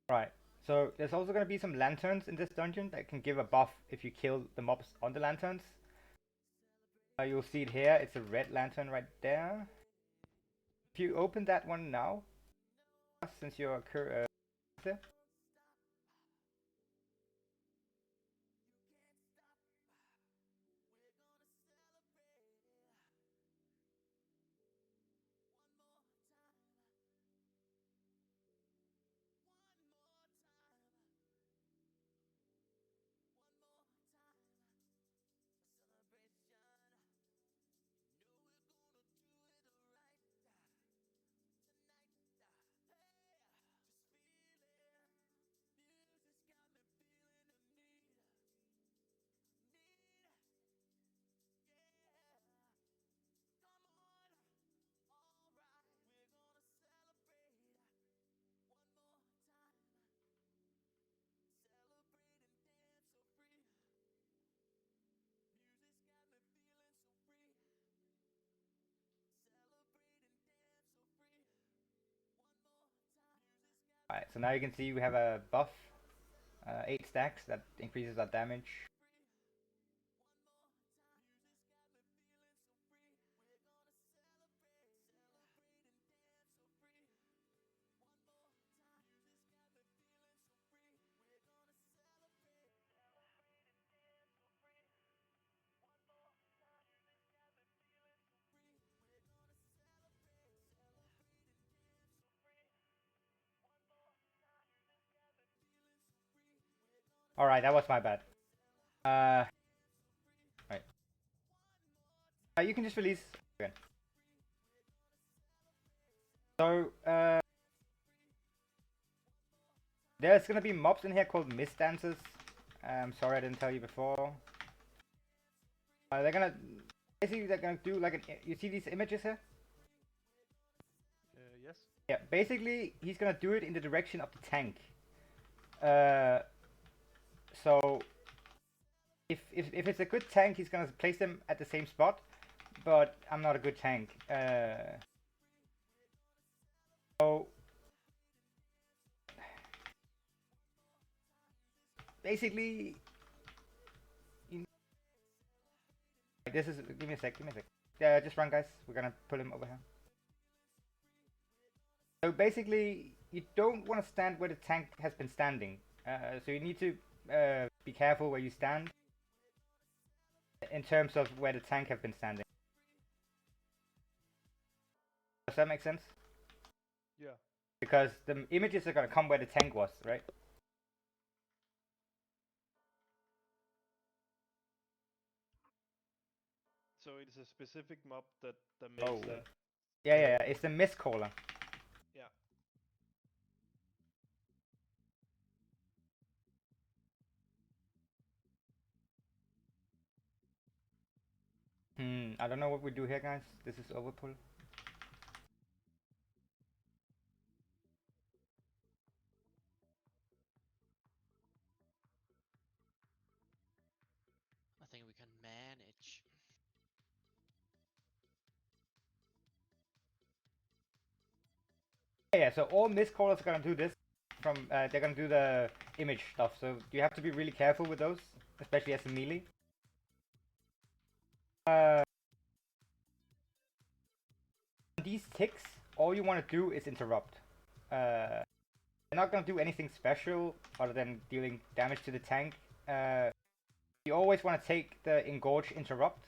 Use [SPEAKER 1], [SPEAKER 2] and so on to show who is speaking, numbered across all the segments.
[SPEAKER 1] Right. So there's also gonna be some lanterns in this dungeon that can give a buff if you kill the mobs on the lanterns. You'll see it here. It's a red lantern right there. If you open that one now, since you're there. Alright, so now you can see we have a buff, 8 stacks that increases our damage. Alright, that was my bad. Right. You can just release again. So, there's gonna be mobs in here called mist dancers. I'm sorry I didn't tell you before. They're gonna do like you see these images here?
[SPEAKER 2] Yes.
[SPEAKER 1] Yeah, basically he's gonna do it in the direction of the tank. So if it's a good tank, he's gonna place them at the same spot. But I'm not a good tank. So basically, this is. Give me a sec. Yeah, just run, guys. We're gonna pull him over here. So basically, you don't want to stand where the tank has been standing. So you need to be careful where you stand in terms of where the tank have been standing. Does that make sense?
[SPEAKER 2] Yeah.
[SPEAKER 1] Because the images are gonna come where the tank was, right?
[SPEAKER 2] So it's a specific mob that makes that.
[SPEAKER 1] Yeah. It's the mist caller.
[SPEAKER 2] Yeah.
[SPEAKER 1] I don't know what we do here, guys. This is overpull.
[SPEAKER 3] I think we can manage.
[SPEAKER 1] Yeah, so all mist callers are gonna do this. They're gonna do the image stuff. So you have to be really careful with those, especially as a melee. These ticks, all you want to do is interrupt. They're not gonna do anything special other than dealing damage to the tank. You always want to take the engorge interrupt,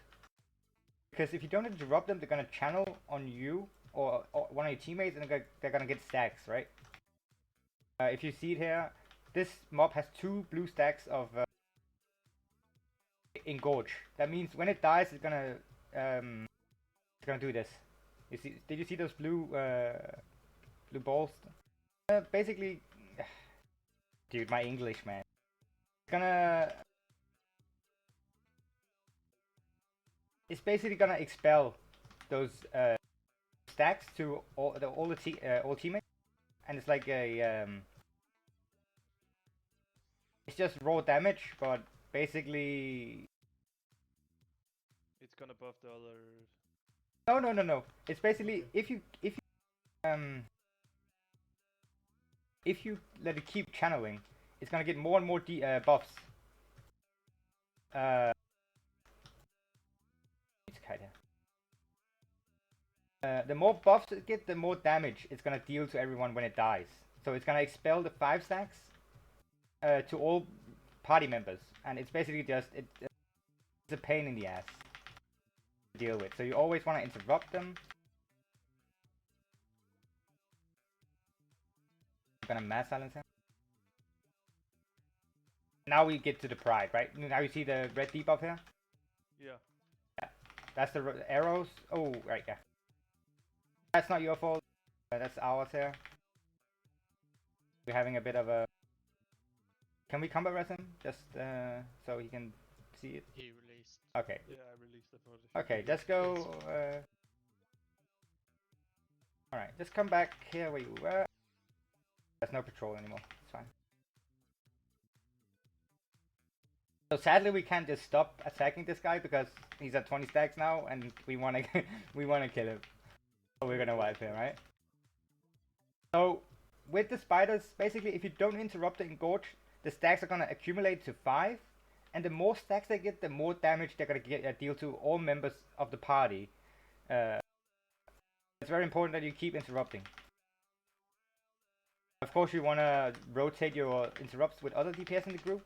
[SPEAKER 1] because if you don't interrupt them, they're gonna channel on you or one of your teammates, and they're gonna get stacks, right? If you see it here, this mob has 2 blue stacks of engorge. That means when it dies, it's gonna do this. You see? Did you see those blue balls? Basically, dude, my English, man. It's basically gonna expel those stacks to all teammates, and it's like a it's just raw damage, but basically
[SPEAKER 2] it's gonna buff the others.
[SPEAKER 1] No. It's basically if you if you let it keep channeling, it's gonna get more and more buffs. The more buffs it gets, the more damage it's gonna deal to everyone when it dies. So it's gonna expel the 5 stacks to all party members, and it's basically just it's a pain in the ass to deal with. So you always want to interrupt them. I'm gonna mass silence him. Now we get to the pride, right? Now you see the red debuff here?
[SPEAKER 2] Yeah.
[SPEAKER 1] That's the arrows. Oh, right, yeah. That's not your fault. That's ours here. We're having a bit of a... Can we combat res him? Just so he can see it?
[SPEAKER 3] He released.
[SPEAKER 1] Okay.
[SPEAKER 2] Yeah, I released the photo.
[SPEAKER 1] Okay, let's go... Alright, just come back here where you were. There's no patrol anymore. It's fine. So sadly we can't just stop attacking this guy because he's at 20 stacks now and we wanna we wanna kill him. So we're gonna wipe him, right? So with the spiders, basically if you don't interrupt the engorge, the stacks are gonna accumulate to 5, and the more stacks they get, the more damage they're gonna deal to all members of the party. It's very important that you keep interrupting. Of course you wanna rotate your interrupts with other DPS in the group.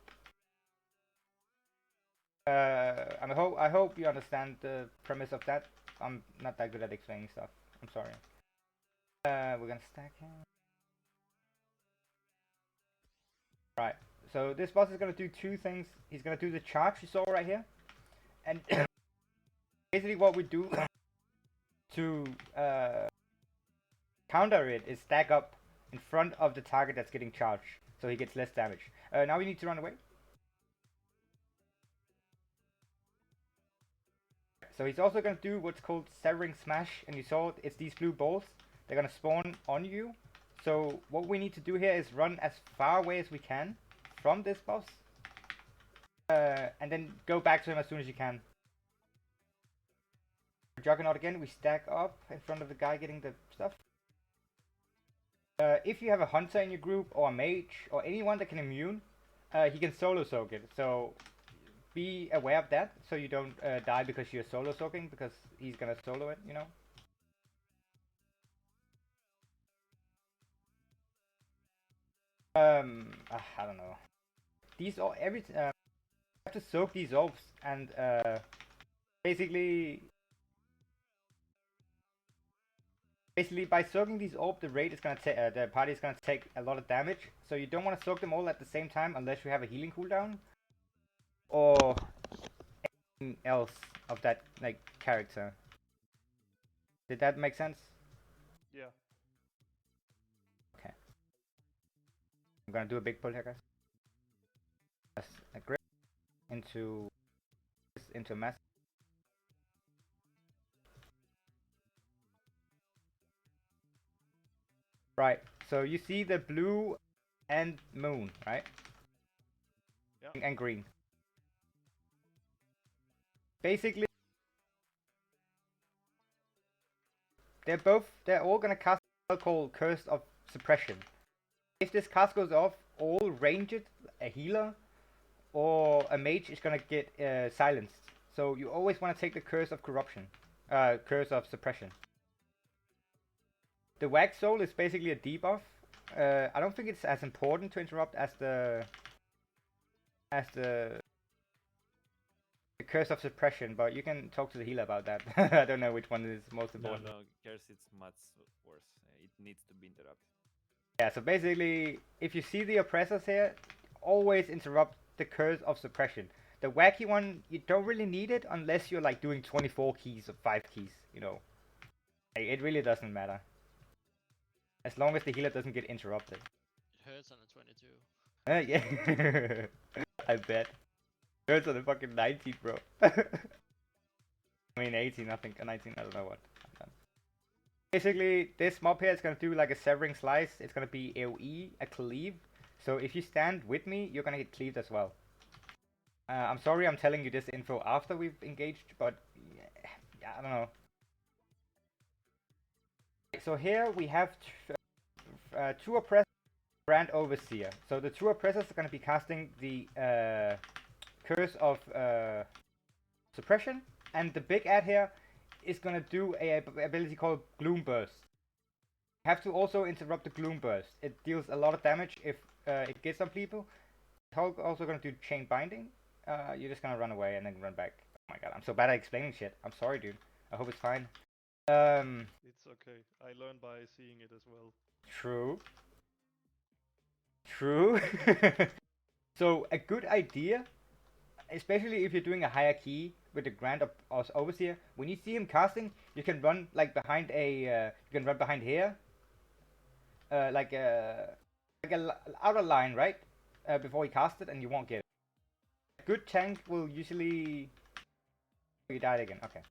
[SPEAKER 1] I hope you understand the premise of that. I'm not that good at explaining stuff. I'm sorry. We're gonna stack him. Right. So this boss is gonna do 2 things. He's gonna do the charge you saw right here, and basically what we do to counter it is stack up in front of the target that's getting charged, so he gets less damage. Now we need to run away. So he's also going to do what's called Severing Smash, and you saw it's these blue balls. They're going to spawn on you. So what we need to do here is run as far away as we can from this boss. And then go back to him as soon as you can. Juggernaut again, we stack up in front of the guy getting the stuff. If you have a hunter in your group, or a mage, or anyone that can immune, he can solo soak it. So be aware of that, so you don't die because you're solo soaking, because he's gonna solo it, you know. I don't know. These all you have to soak these orbs, and basically by soaking these orbs, the raid is gonna take the party is gonna take a lot of damage. So you don't want to soak them all at the same time unless you have a healing cooldown or anything else of that like character. Did that make sense?
[SPEAKER 2] Yeah.
[SPEAKER 1] Okay. I'm gonna do a big pull here, guys. That's a grip into mass. Right. So you see the blue and moon, right?
[SPEAKER 2] Yeah.
[SPEAKER 1] And green. Basically, they're all gonna cast a spell called Curse of Suppression. If this cast goes off, all ranged, a healer, or a mage is gonna get silenced. So you always want to take the Curse of Corruption, Curse of Suppression. The Wax Soul is basically a debuff. I don't think it's as important to interrupt as the Curse of Suppression, but you can talk to the healer about that. I don't know which one is most important.
[SPEAKER 4] No, Curse it's much worse. It needs to be interrupted.
[SPEAKER 1] Yeah, so basically, if you see the oppressors here, always interrupt the Curse of Suppression. The wacky one, you don't really need it unless you're like doing 24 keys or 5 keys, you know. It really doesn't matter. As long as the healer doesn't get interrupted.
[SPEAKER 3] It hurts on a 22.
[SPEAKER 1] Yeah. I bet. It hurts on the fucking 19, bro. I mean 18, I think. 19, I don't know what. Basically, this mob here is going to do like a Severing Slice. It's going to be AoE, a cleave. So if you stand with me, you're going to get cleaved as well. I'm sorry I'm telling you this info after we've engaged, but yeah, I don't know. So here we have 2 oppressors Grand Overseer. So the two oppressors are going to be casting the Curse of Suppression, and the big ad here is going to do a ability called Gloom Burst. You have to also interrupt the Gloom Burst. It deals a lot of damage if it gets on people. It's also going to do Chain Binding. You're just going to run away and then run back. Oh my god, I'm so bad at explaining shit. I'm sorry, dude. I hope it's fine.
[SPEAKER 2] It's okay. I learned by seeing it as well.
[SPEAKER 1] True. True. So a good idea, especially if you're doing a higher key with the Grand Overseer, when you see him casting, you can run like behind a, you can run behind here, like a outer line, right? Before he casts it, and you won't get it. A good tank will usually. You died again. Okay.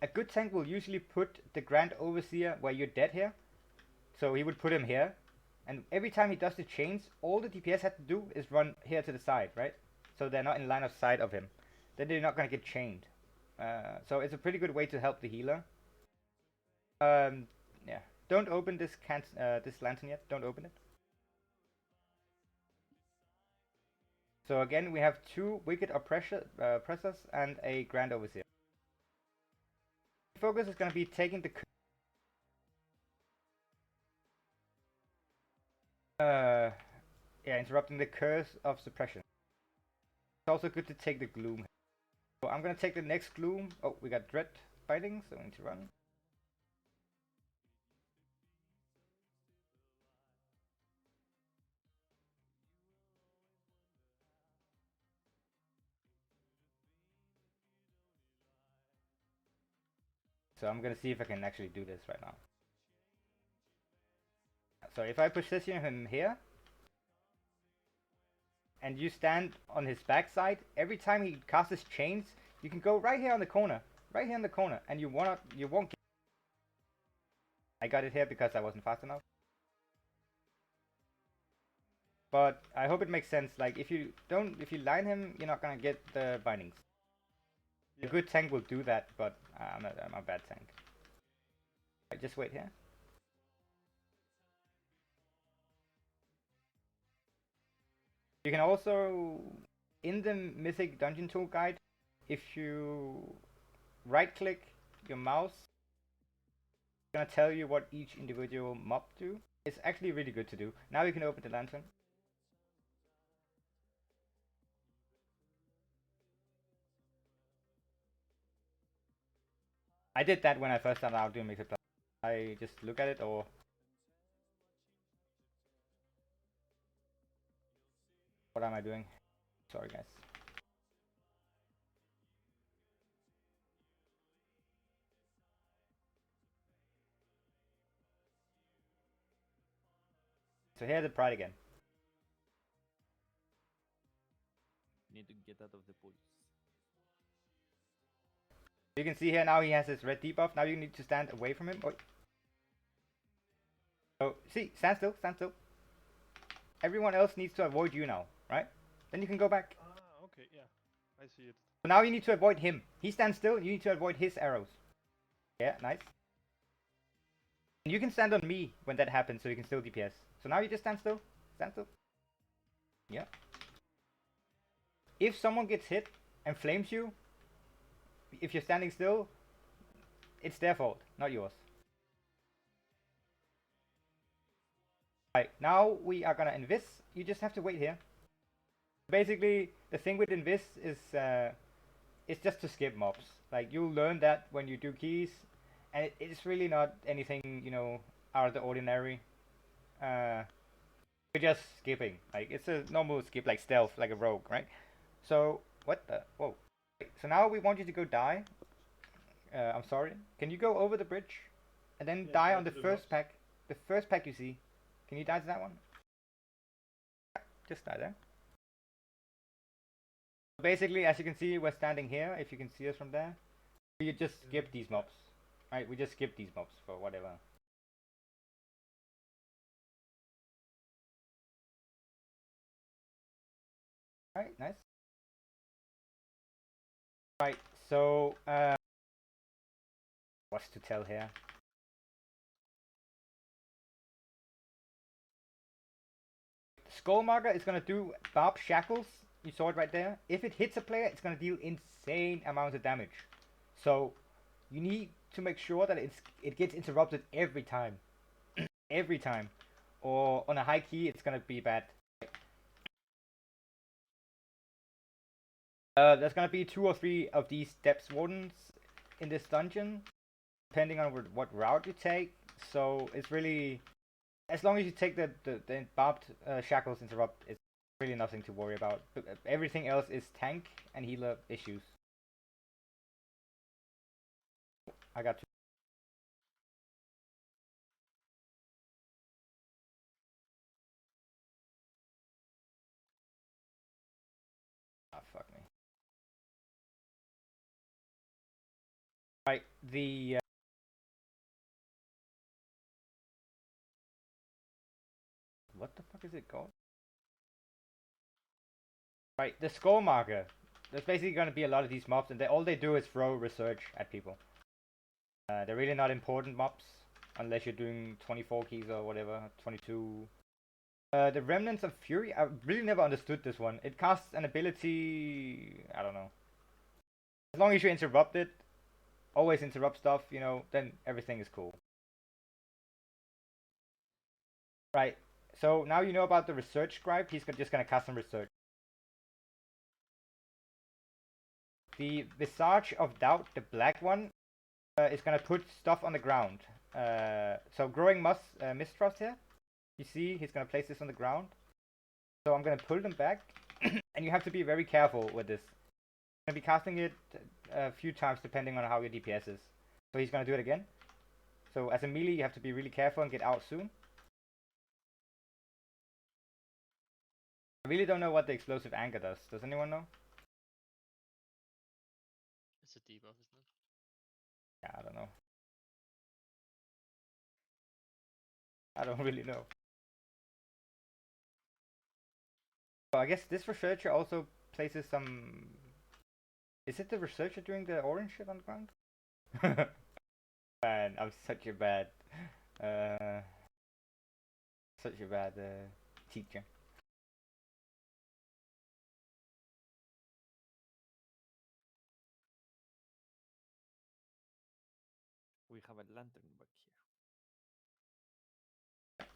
[SPEAKER 1] A good tank will usually put the Grand Overseer where you're dead here, so he would put him here. And every time he does the chains, all the DPS have to do is run here to the side, right? So they're not in line of sight of him. Then they're not going to get chained. So it's a pretty good way to help the healer. Yeah. Don't open this this lantern yet. Don't open it. So again, we have two Wicked Oppressors and a Grand Overseer. The focus is going to be taking the... yeah, interrupting the Curse of Suppression. It's also good to take the Gloom. So I'm gonna take the next Gloom. Oh, we got Dread Binding, so we need to run. So I'm gonna see if I can actually do this right now. So if I position him here, and you stand on his backside, every time he casts his chains, you can go right here on the corner, and you won't get. I got it here because I wasn't fast enough. But I hope it makes sense. Like if you line him, you're not gonna get the bindings. Yeah. A good tank will do that, but I'm a bad tank. Right, just wait here. You can also, in the Mythic Dungeon Tool Guide, if you right-click your mouse, it's gonna tell you what each individual mob do. It's actually really good to do. Now you can open the lantern. I did that when I first started out doing Mixed Plus. I just look at it or... What am I doing? Sorry guys. So here's the pride again.
[SPEAKER 4] Need to get out of the pools.
[SPEAKER 1] You can see here now he has his red debuff. Now you need to stand away from him. Oh. So see, stand still, stand still. Everyone else needs to avoid you now, right? Then you can go back.
[SPEAKER 2] Ah, okay, yeah. I see it.
[SPEAKER 1] So now you need to avoid him. He stands still, you need to avoid his arrows. Yeah, nice. And you can stand on me when that happens, so you can still DPS. So now you just stand still. Stand still. Yeah. If someone gets hit and flames you, if you're standing still, it's their fault, not yours. Right, now we are gonna invis. You just have to wait here. Basically, the thing with invis is it's just to skip mobs. Like, you'll learn that when you do keys, and it's really not anything, you know, out of the ordinary. You're just skipping. Like, it's a normal skip, like stealth, like a rogue, right? So, what the? Whoa. So now we want you to go die. I'm sorry. Can you go over the bridge? And then die on the first pack. The first pack you see. Can you die to that one? Just die there. Basically, as you can see, we're standing here. If you can see us from there. We just skip these mobs. Right? We just skip these mobs for whatever. Alright, nice. Right, so what's to tell here? Skull Marker is gonna do Barb Shackles. You saw it right there. If it hits a player, it's gonna deal insane amounts of damage. So you need to make sure that it gets interrupted every time. Every time. Or on a high key, it's gonna be bad. There's gonna be 2 or 3 of these Depths Wardens in this dungeon, depending on what route you take. So it's really, as long as you take the barbed shackles interrupt, it's really nothing to worry about. But everything else is tank and healer issues. I got two. Ah, fuck me. Right, the what the fuck is it called? Right, the Skull Marker. There's basically going to be a lot of these mobs, and all they do is throw research at people. They're really not important mobs, unless you're doing 24 keys or whatever, 22. The Remnants of Fury, I really never understood this one. It casts an ability, I don't know. As long as you interrupt it, always interrupt stuff, you know, then everything is cool. Right, so now you know about the Research Scribe, he's just going to cast some research. The Visage of Doubt, the black one, is going to put stuff on the ground. So Growing Mistrust here. You see, he's going to place this on the ground. So I'm going to pull them back. And you have to be very careful with this. I'm going to be casting it a few times depending on how your DPS is. So he's going to do it again. So as a melee, you have to be really careful and get out soon. I really don't know what the Explosive Anger does. Does anyone know?
[SPEAKER 3] It's a debuff, isn't it?
[SPEAKER 1] Yeah, I don't know. I don't really know. So I guess this researcher also places some... Is it the researcher doing the orange shit on the ground? Man, I'm such a bad... such a bad teacher.
[SPEAKER 4] We have a lantern back here.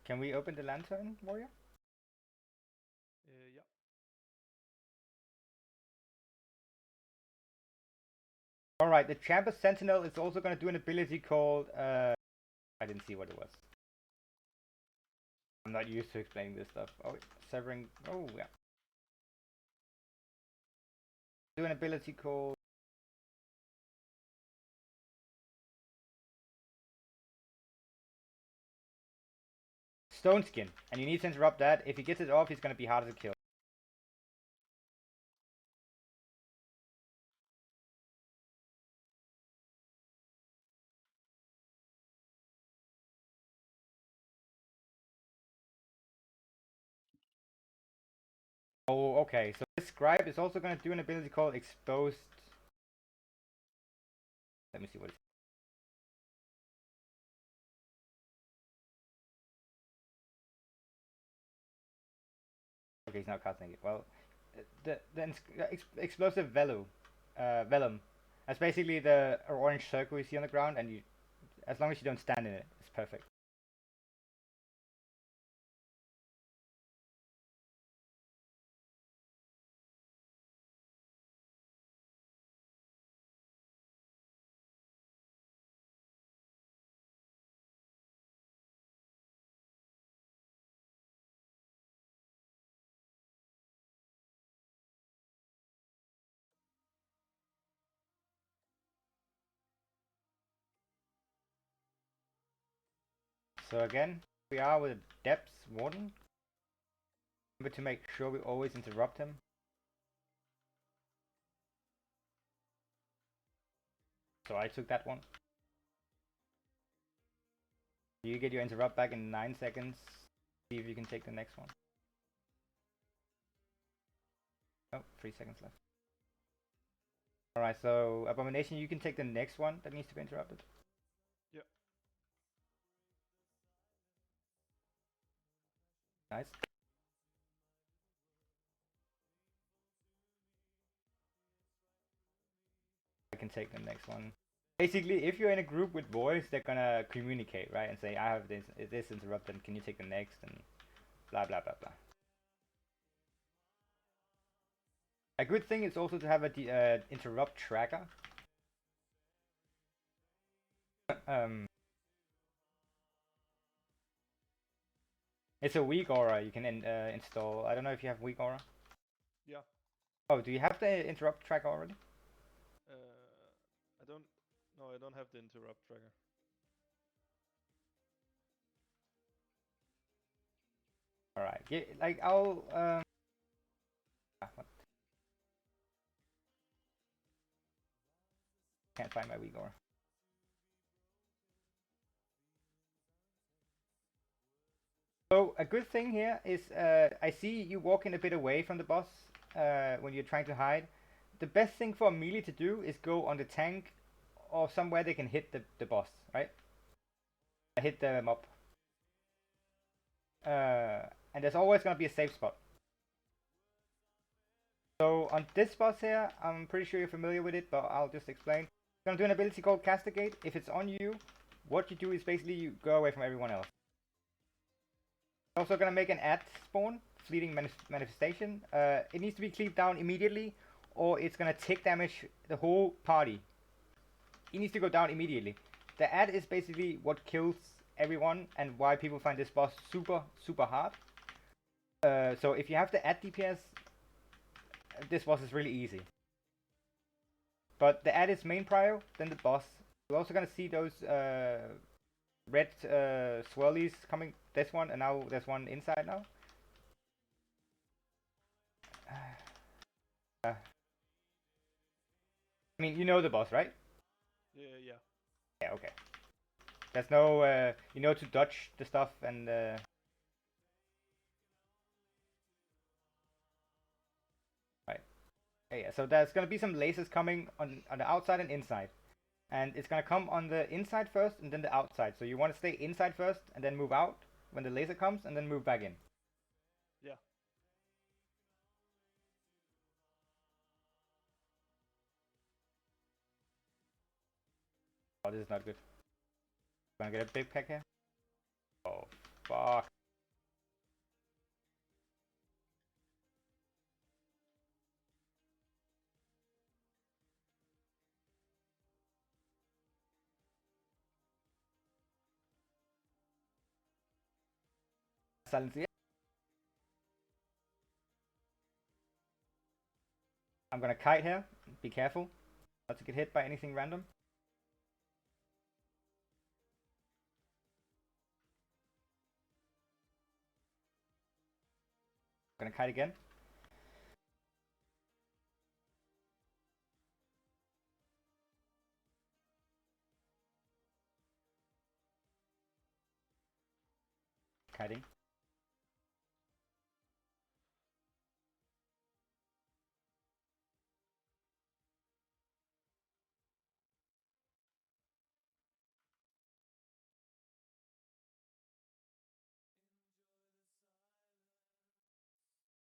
[SPEAKER 1] Can we open the lantern, warrior?
[SPEAKER 2] Yeah.
[SPEAKER 1] Alright, the Chamber Sentinel is also going to do an ability called... I didn't see what it was. I'm not used to explaining this stuff. Oh, severing... Oh, yeah. Do an ability called... Stone Skin. And you need to interrupt that. If he gets it off, he's going to be harder to kill. Oh, okay. So this scribe is also going to do an ability called Exposed. Let me see what it's... Okay, he's not casting it. Well, the Explosive Vellum. That's basically the orange circle you see on the ground, and you, as long as you don't stand in it, it's perfect. So again, we are with Depths Warden. Remember to make sure we always interrupt him. So I took that one. You get your interrupt back in 9 seconds. See if you can take the next one. Oh, 3 seconds left. Alright, so Abomination, you can take the next one that needs to be interrupted. Nice. I can take the next one. Basically, if you're in a group with boys, they're gonna communicate, right? And say, I have this interrupted, can you take the next? And blah, blah, blah, blah. A good thing is also to have a interrupt tracker. It's a weak aura you can install. I don't know if you have weak aura.
[SPEAKER 2] Yeah.
[SPEAKER 1] Oh, do you have the interrupt tracker already?
[SPEAKER 2] I don't. No, I don't have the interrupt tracker.
[SPEAKER 1] All right. Yeah, like I'll what? Can't find my weak aura. So a good thing here is I see you walking a bit away from the boss when you're trying to hide. The best thing for a melee to do is go on the tank or somewhere they can hit the boss, right? Hit the mob. And there's always gonna be a safe spot. So on this boss here, I'm pretty sure you're familiar with it, but I'll just explain. I'm gonna do an ability called Kazzakf. If it's on you, what you do is basically you go away from everyone else. Also gonna make an ad spawn, fleeting manifestation. It needs to be cleaved down immediately, or it's gonna take damage the whole party. It needs to go down immediately. The ad is basically what kills everyone and why people find this boss super hard. So if you have the ad DPS, this boss is really easy. But the ad is main prio, then the boss. You're also gonna see those red swirlies coming. This one, and now there's one inside now. I mean, you know the boss, right?
[SPEAKER 2] Yeah.
[SPEAKER 1] Yeah, okay. There's no, you know to dodge the stuff and right. Yeah, so there's gonna be some lasers coming on the outside and inside. And it's gonna come on the inside first and then the outside. So you want to stay inside first and then move out when the laser comes and then move back in.
[SPEAKER 2] Yeah.
[SPEAKER 1] Oh, this is not good. Gonna get a big pack here. Oh, fuck. Silence it. I'm gonna kite here. Be careful not to get hit by anything random. I'm gonna kite again. Kiting.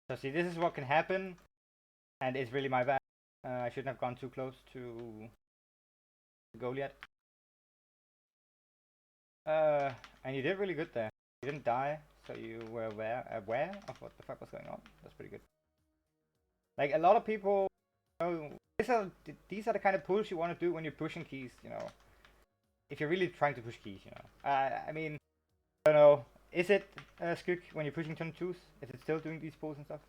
[SPEAKER 1] So see, this is what can happen, and it's really my bad. I shouldn't have gone too close to the goal yet. And you did really good there. You didn't die, so you were aware of what the fuck was going on. That's pretty good. Like a lot of people, you know, these are the kind of pulls you want to do when you're pushing keys. You know, if you're really trying to push keys. You know, I mean, I don't know. Is it Skuk when you're pushing turn 2s? Is it still doing these pulls and stuff?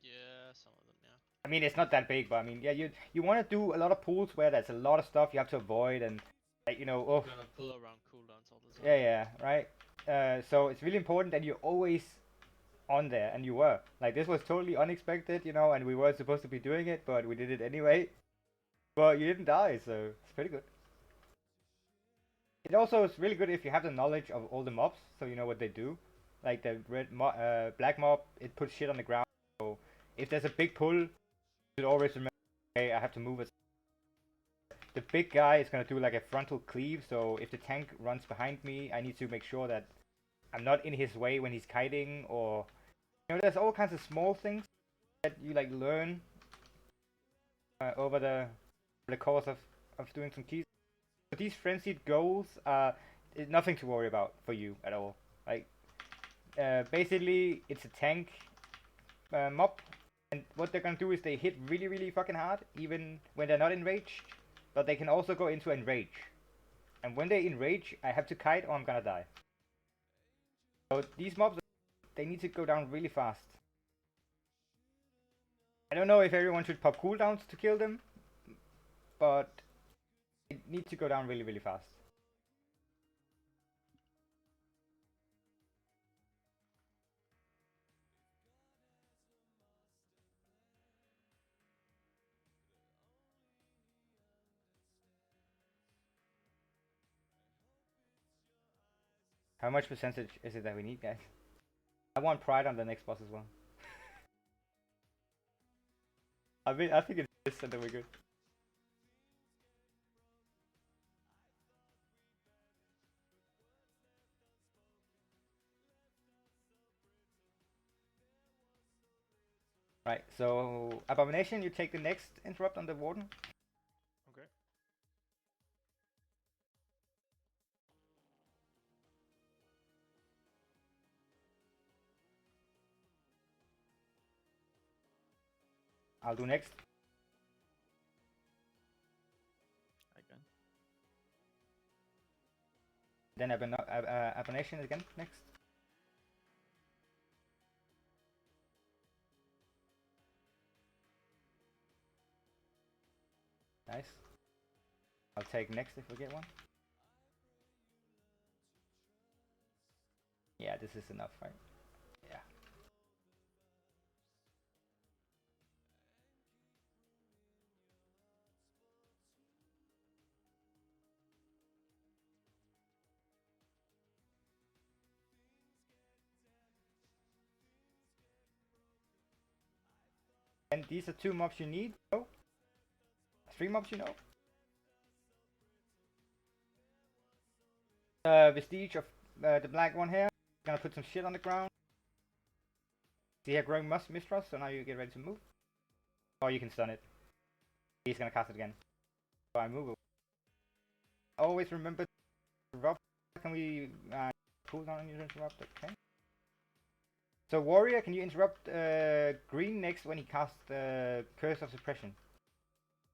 [SPEAKER 3] Yeah, some of them, yeah.
[SPEAKER 1] I mean, it's not that big, but I mean, yeah, you want to do a lot of pulls where there's a lot of stuff you have to avoid and, like, you know, oh.
[SPEAKER 3] You're gonna pull around cooldowns all the time.
[SPEAKER 1] Yeah, right. So it's really important that you're always on there, and you were. Like, this was totally unexpected, you know, and we weren't supposed to be doing it, but we did it anyway. But you didn't die, so it's pretty good. It also is really good if you have the knowledge of all the mobs, so you know what they do. Like the black mob, it puts shit on the ground. So if there's a big pull, you should always remember, okay, I have to move it. The big guy is gonna do like a frontal cleave, so if the tank runs behind me, I need to make sure that I'm not in his way when he's kiting, or there's all kinds of small things that you like learn over the course of doing some keys. But these frenzied goals are nothing to worry about for you at all. Like basically it's a tank mob, and what they're gonna do is they hit really really fucking hard even when they're not enraged, but they can also go into enrage, and when they enrage I have to kite or I'm gonna die. So these mobs, they need to go down really fast. I don't know if everyone should pop cooldowns to kill them, but it needs to go down really really fast. How much percentage is it that we need, guys? I want pride on the next boss as well. I think it's this and then we're good. Right, so Abomination, you take the next interrupt on the Warden.
[SPEAKER 2] Okay.
[SPEAKER 1] I'll do next.
[SPEAKER 4] I can.
[SPEAKER 1] Then Abomination again next. Nice. I'll take next if we get one. Yeah, this is enough, right? Yeah. And these are 2 mobs you need. Oh, 3 mobs you know. Vestige of the black one here. Gonna put some shit on the ground. See here, growing mistrust, so now you get ready to move. Or you can stun it. He's gonna cast it again. So I move. Always remember to interrupt. Can we cooldown on your interrupt? Okay. So warrior, can you interrupt green next when he casts Curse of Suppression?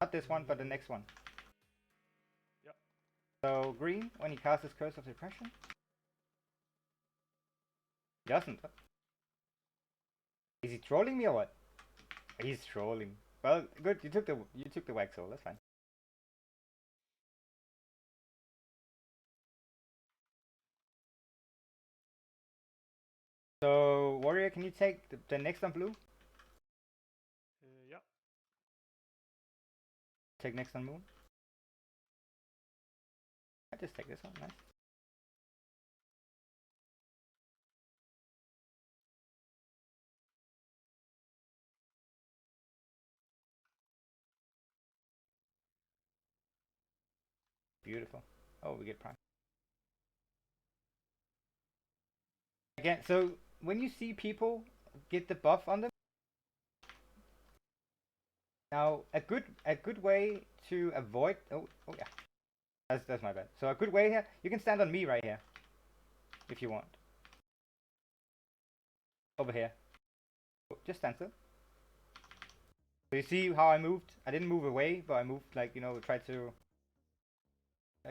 [SPEAKER 1] Not this one, but the next one.
[SPEAKER 2] Yep.
[SPEAKER 1] So green when he casts his Curse of Suppression. He doesn't. Is he trolling me or what? He's trolling. Well, good. You took the wax hole. That's fine. So warrior, can you take the next on blue?
[SPEAKER 2] Yeah.
[SPEAKER 1] Take next on moon. I just take this one. Nice. Beautiful. Oh, we get prime. Again, so when you see people get the buff on them, now a good way to avoid oh yeah, that's my bad. So a good way here, you can stand on me right here, if you want. Over here, just stand still. So you see how I moved? I didn't move away, but I moved like tried to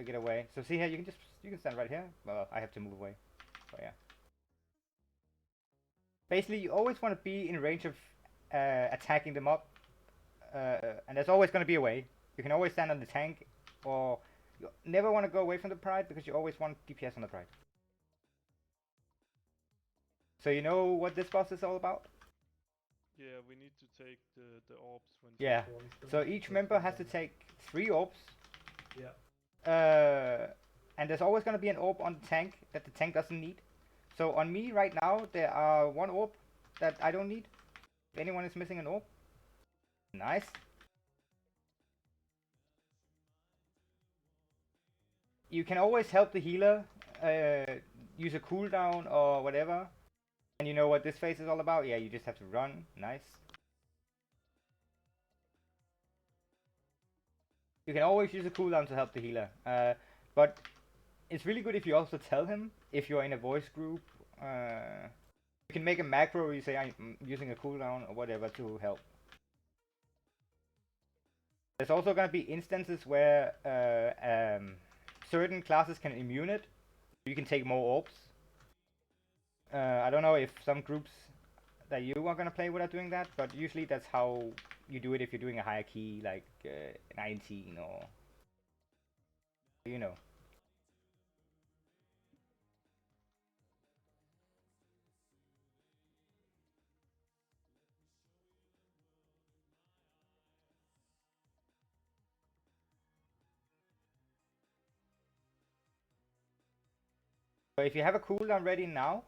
[SPEAKER 1] get away. So see here, you can stand right here. Well, I have to move away. So yeah. Basically, you always want to be in range of attacking them up, and there's always going to be a way. You can always stand on the tank, or you never want to go away from the pride because you always want DPS on the pride. So you know what this boss is all about?
[SPEAKER 2] Yeah, we need to take the orbs when.
[SPEAKER 1] Yeah. So each member has to take 3 orbs.
[SPEAKER 2] Yeah.
[SPEAKER 1] And there's always going to be an orb on the tank that the tank doesn't need. So on me right now, there are 1 orb that I don't need. If anyone is missing an orb. Nice. You can always help the healer use a cooldown or whatever, and you know what this phase is all about, yeah, you just have to run. Nice. You can always use a cooldown to help the healer, but it's really good if you also tell him if you're in a voice group. You can make a macro where you say I'm using a cooldown or whatever to help. There's also gonna be instances where certain classes can immune it. You can take more orbs. I don't know if some groups that you are gonna play with are doing that, but usually that's how you do it if you're doing a higher key, like 19 or you know. So if you have a cooldown ready now,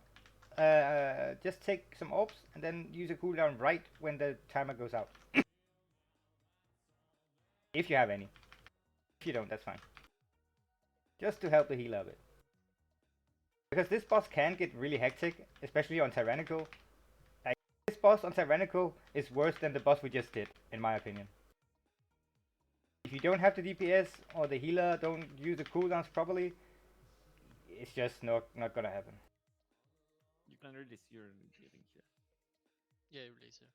[SPEAKER 1] just take some orbs and then use a cooldown right when the timer goes out. If you have any. If you don't, that's fine. Just to help the healer a bit. Because this boss can get really hectic, especially on Tyrannical. Like, this boss on Tyrannical is worse than the boss we just did, in my opinion. If you don't have the DPS or the healer don't use the cooldowns properly, it's just not gonna happen.
[SPEAKER 4] You can release your healing here.
[SPEAKER 3] Yeah, release it.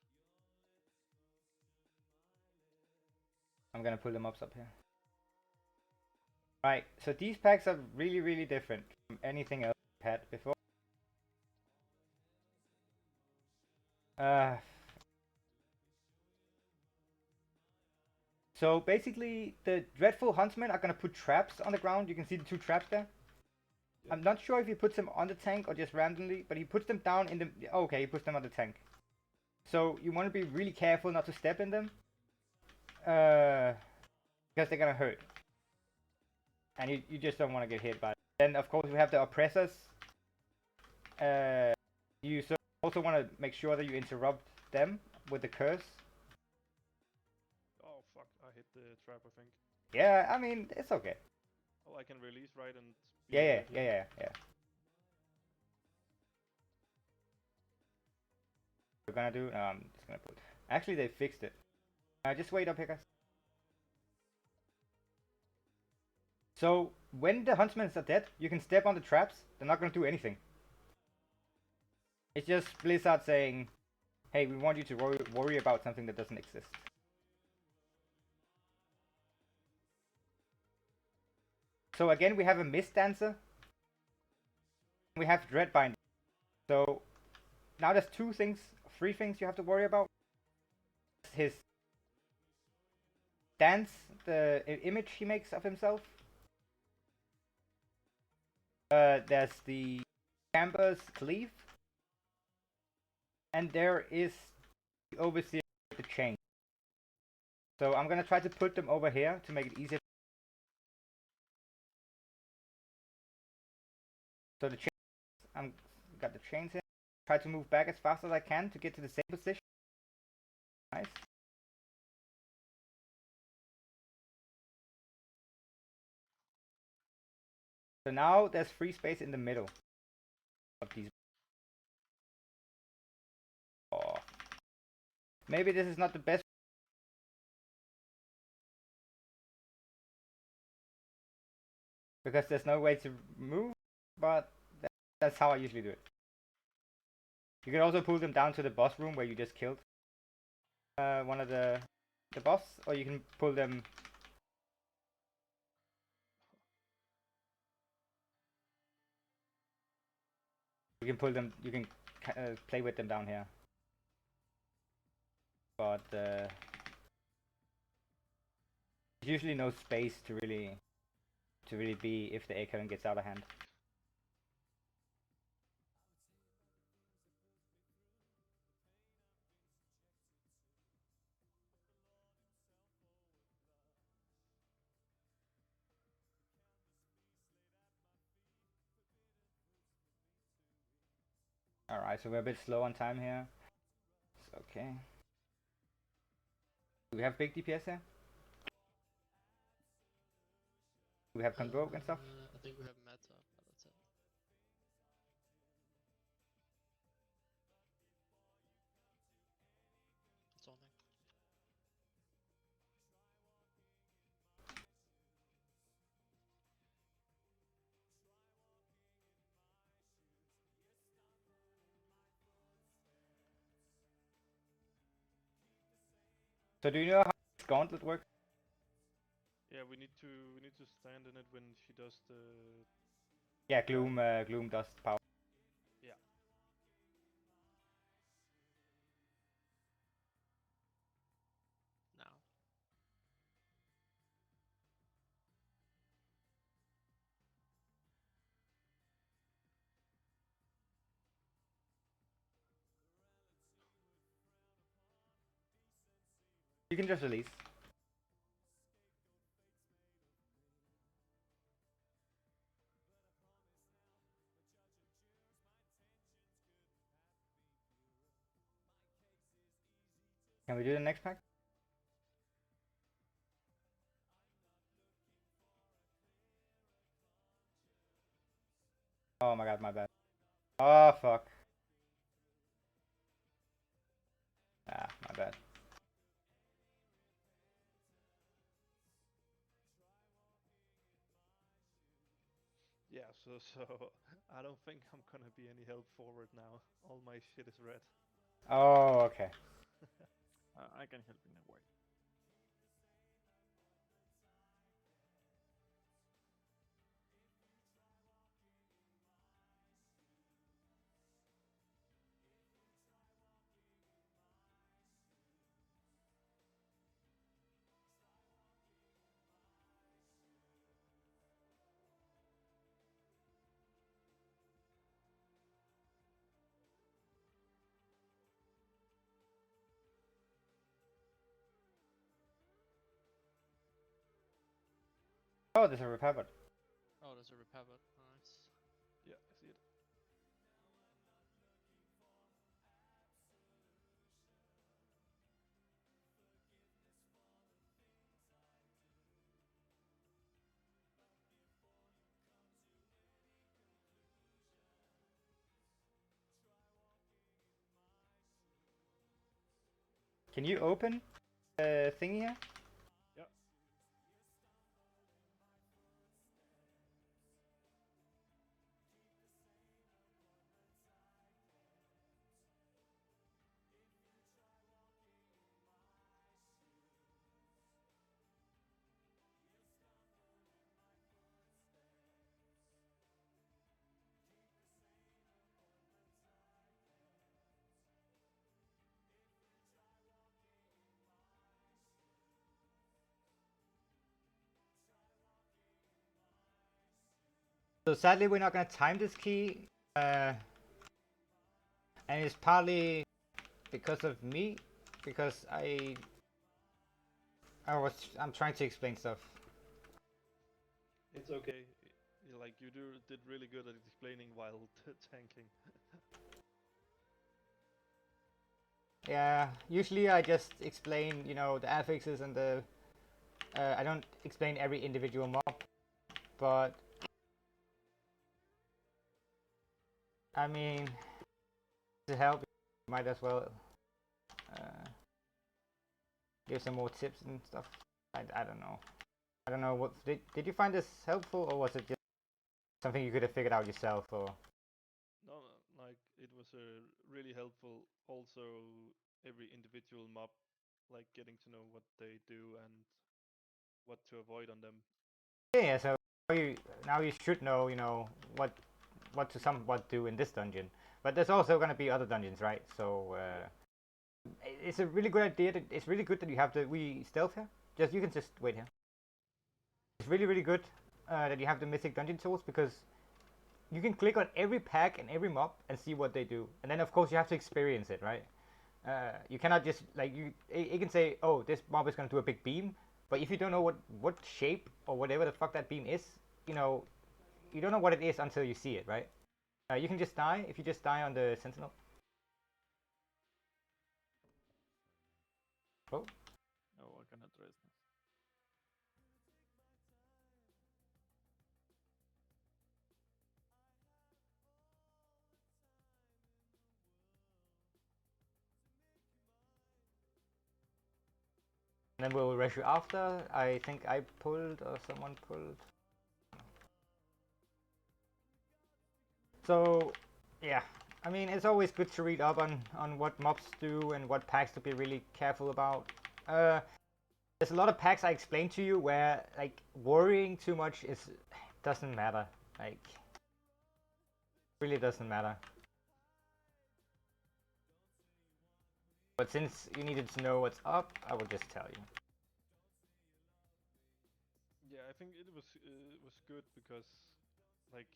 [SPEAKER 1] I'm gonna pull them up here. Right, so these packs are really different from anything else I've had before. So basically, the Dreadful Huntsmen are gonna put traps on the ground. You can see the 2 traps there. Yeah. I'm not sure if he puts them on the tank or just randomly, but he puts them down in the... Okay, he puts them on the tank. So you want to be really careful not to step in them. Because they're gonna hurt. And you just don't want to get hit by it. Then of course we have the Oppressors. You also want to make sure that you interrupt them with the curse.
[SPEAKER 2] Oh fuck, I hit the trap, I think.
[SPEAKER 1] Yeah, I mean, it's okay.
[SPEAKER 2] Oh, I can release, right? And
[SPEAKER 1] yeah. We're gonna do, I'm just gonna put... Actually, they fixed it. Just wait up here, guys. So, when the Huntsmen are dead, you can step on the traps. They're not gonna do anything. It's just Blizzard saying, hey, we want you to worry about something that doesn't exist. So again, we have a Mist Dancer. We have Dreadbind. So now there's 3 things you have to worry about. His dance, the image he makes of himself. There's the Camber's Cleave. And there is the Overseer with the chain. So I'm gonna try to put them over here to make it easier. So the chains, got the chains here. Try to move back as fast as I can to get to the same position. Nice. So now there's free space in the middle of these. Oh. Maybe this is not the best. Because there's no way to move, but that's how I usually do it. You can also pull them down to the boss room where you just killed one of the boss, or you can pull them. You can pull them. You can play with them down here. But there's usually no space to really be if the Acorn gets out of hand. Alright, so we're a bit slow on time here. It's okay. Do we have big DPS here? Do we have Convoke and stuff?
[SPEAKER 3] I think we have Meta, but that's it.
[SPEAKER 1] So do you know how this gauntlet works?
[SPEAKER 2] Yeah, we need to stand in it when she does the.
[SPEAKER 1] Yeah, gloom dust power.
[SPEAKER 2] Yeah.
[SPEAKER 3] Now.
[SPEAKER 1] You can just release. Can we do the next pack? Oh my god, my bad. Oh fuck. Ah, my bad.
[SPEAKER 2] Yeah. So I don't think I'm gonna be any help forward now. All my shit is red.
[SPEAKER 1] Oh, okay.
[SPEAKER 4] I can help in a way.
[SPEAKER 1] Oh, there's a repair bot.
[SPEAKER 3] Oh, there's a repair bot. Nice.
[SPEAKER 2] Yeah, I see it.
[SPEAKER 1] Can you open the thingy here?
[SPEAKER 2] Yeah.
[SPEAKER 1] So sadly, we're not gonna time this key, and it's partly because of me, because I'm trying to explain stuff.
[SPEAKER 2] It's okay. Like you did really good at explaining while tanking.
[SPEAKER 1] Yeah, usually I just explain, you know, the affixes and the. I don't explain every individual mob, but I mean, to help, might as well give some more tips and stuff. I don't know. I don't know what did you find this helpful, or was it just something you could have figured out yourself, or?
[SPEAKER 2] No, like it was really helpful. Also, every individual mob, like getting to know what they do and what to avoid on them.
[SPEAKER 1] Yeah, so now you should know, you know, what to somewhat do in this dungeon. But there's also going to be other dungeons, right? So it's a really good idea. It's really good that you have we stealth here. You can just wait here. It's really good that you have the mythic dungeon tools, because you can click on every pack and every mob and see what they do, and then of course you have to experience it, right? You cannot just like you can say, oh, this mob is going to do a big beam, but if you don't know what shape or whatever the fuck that beam is, you know, you don't know what it is until you see it, right? You can just die if you just die on the sentinel. Oh.
[SPEAKER 4] Oh, I cannot rest now.
[SPEAKER 1] And then we'll rush you after. I think I pulled or someone pulled. So, yeah. I mean, it's always good to read up on what mobs do and what packs to be really careful about. There's a lot of packs I explained to you where like worrying too much doesn't matter. Like really doesn't matter. But since you needed to know what's up, I will just tell you.
[SPEAKER 2] Yeah, I think it was good because like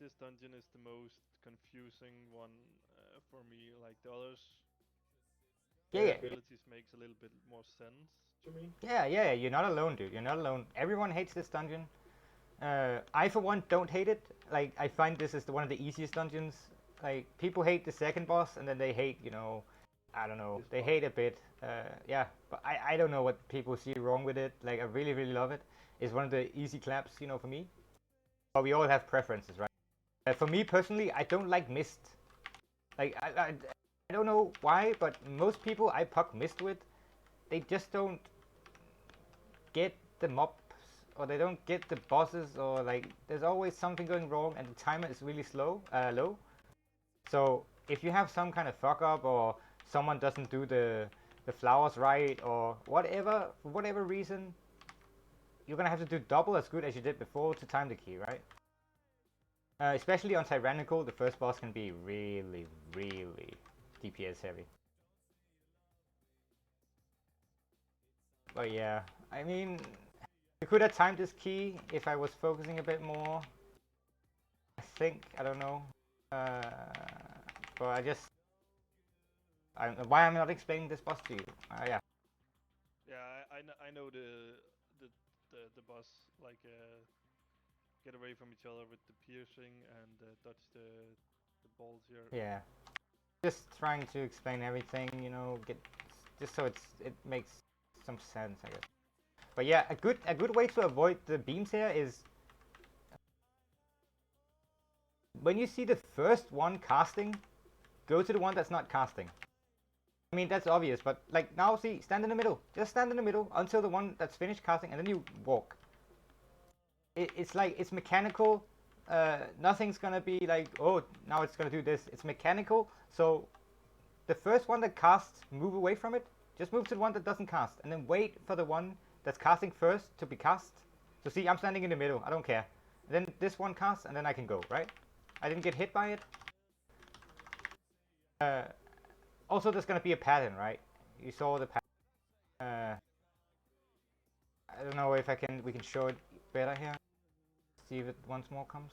[SPEAKER 2] this dungeon is the most confusing one for me. Like the others,
[SPEAKER 1] Yeah,
[SPEAKER 2] abilities makes a little bit more sense to me.
[SPEAKER 1] yeah. You're not alone, dude. You're not alone. Everyone hates this dungeon. I, for one, don't hate it. Like, I find this is one of the easiest dungeons. Like, people hate the second boss, and then they hate, you know, I don't know. They hate a bit. Yeah, but I don't know what people see wrong with it. Like, I really, really love it. It's one of the easy claps, you know, for me. But we all have preferences, right? For me, personally, I don't like Mist. Like, I don't know why, but most people I puck Mist with, they just don't get the mobs, or they don't get the bosses, or like there's always something going wrong and the timer is really low. So if you have some kind of fuck up, or someone doesn't do the flowers right, or whatever, for whatever reason, you're gonna have to do double as good as you did before to time the key, right? Especially on Tyrannical, the first boss can be really, really DPS heavy. But yeah, I mean, I could have timed this key if I was focusing a bit more. I think, I don't know. But why I'm not explaining this boss to you. Yeah.
[SPEAKER 2] Yeah, I know the boss like get away from each other with the piercing and dodge the balls here.
[SPEAKER 1] Yeah. Just trying to explain everything, you know, just so it makes some sense, I guess. But yeah, a good way to avoid the beams here is when you see the first one casting, go to the one that's not casting. I mean, that's obvious, but like now see, stand in the middle. Just stand in the middle until the one that's finished casting, and then you walk. It's like, it's mechanical. Nothing's gonna be like, oh, now it's gonna do this. It's mechanical, so the first one that casts, move away from it. Just move to the one that doesn't cast, and then wait for the one that's casting first to be cast. So see, I'm standing in the middle, I don't care. And then this one casts, and then I can go, right? I didn't get hit by it. Also, there's gonna be a pattern, right? You saw the pattern. I don't know if we can show it better here. See if it once more comes.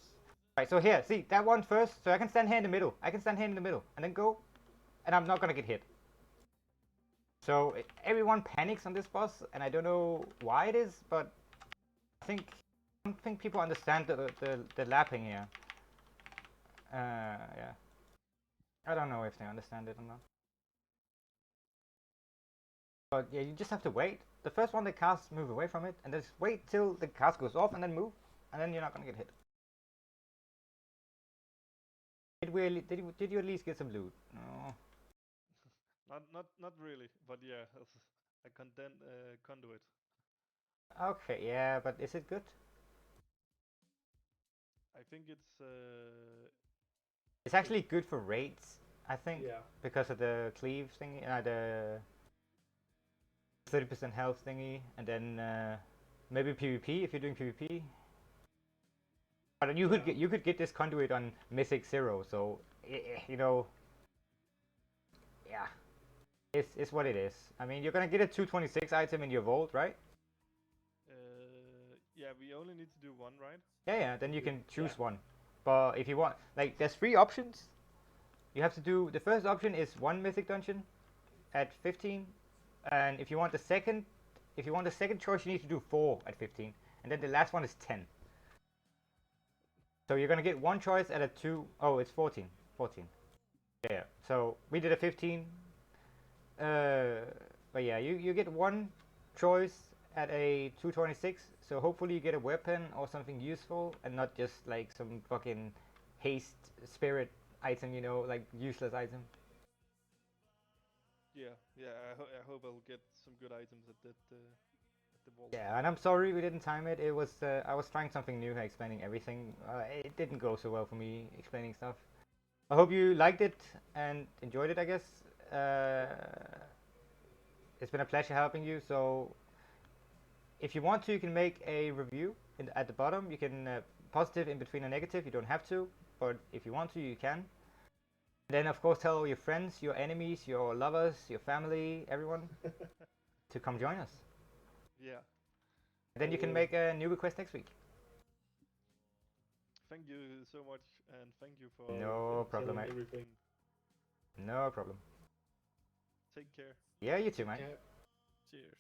[SPEAKER 1] Right, so here, see, that one first, so I can stand here in the middle. I can stand here in the middle, and then go, and I'm not gonna get hit. So everyone panics on this boss, and I don't know why it is, but I don't think people understand the lapping here. Yeah. I don't know if they understand it or not. But yeah, you just have to wait. The first one that casts, move away from it, and just wait till the cast goes off, and then move, and then you're not gonna get hit. Did you at least get some loot? No.
[SPEAKER 2] Not really, but yeah, a conduit.
[SPEAKER 1] Okay, yeah, but is it good?
[SPEAKER 2] I think
[SPEAKER 1] it's actually good for raids, I think.
[SPEAKER 2] Yeah.
[SPEAKER 1] Because of the cleave thingy, the 30% health thingy, and then maybe PvP if you're doing PvP. But you could get this conduit on Mythic 0, so you know, yeah, it's what it is. I mean, you're gonna get a 226 item in your vault, right?
[SPEAKER 2] Yeah, we only need to do one, right?
[SPEAKER 1] Yeah, then you can choose one. But if you want, like, there's 3 options. You have to do, the first option is 1 mythic dungeon at 15, and if you want the second choice, you need to do 4 at 15, and then the last one is 10. So you're gonna get 1 choice at a 2. Oh, it's 14. Yeah. So we did a 15. But yeah, you get 1 choice at a 226. So hopefully you get a weapon or something useful, and not just like some fucking haste spirit item, you know, like useless item.
[SPEAKER 2] Yeah. I hope I'll get some good items at the vault.
[SPEAKER 1] Yeah, and I'm sorry we didn't time it. It was I was trying something new, explaining everything. It didn't go so well for me explaining stuff. I hope you liked it and enjoyed it, I guess. It's been a pleasure helping you. So, if you want to, you can make a review at the bottom. You can positive in between a negative. You don't have to, but if you want to, you can. And then, of course, tell all your friends, your enemies, your lovers, your family, everyone to come join us.
[SPEAKER 2] Yeah.
[SPEAKER 1] And then you can make a new request next week.
[SPEAKER 2] Thank you so much, and thank you for
[SPEAKER 1] No problem,
[SPEAKER 2] telling
[SPEAKER 1] mate.
[SPEAKER 2] everything.
[SPEAKER 1] No problem.
[SPEAKER 2] Take care.
[SPEAKER 1] Yeah, you too, mate.
[SPEAKER 4] Cheers.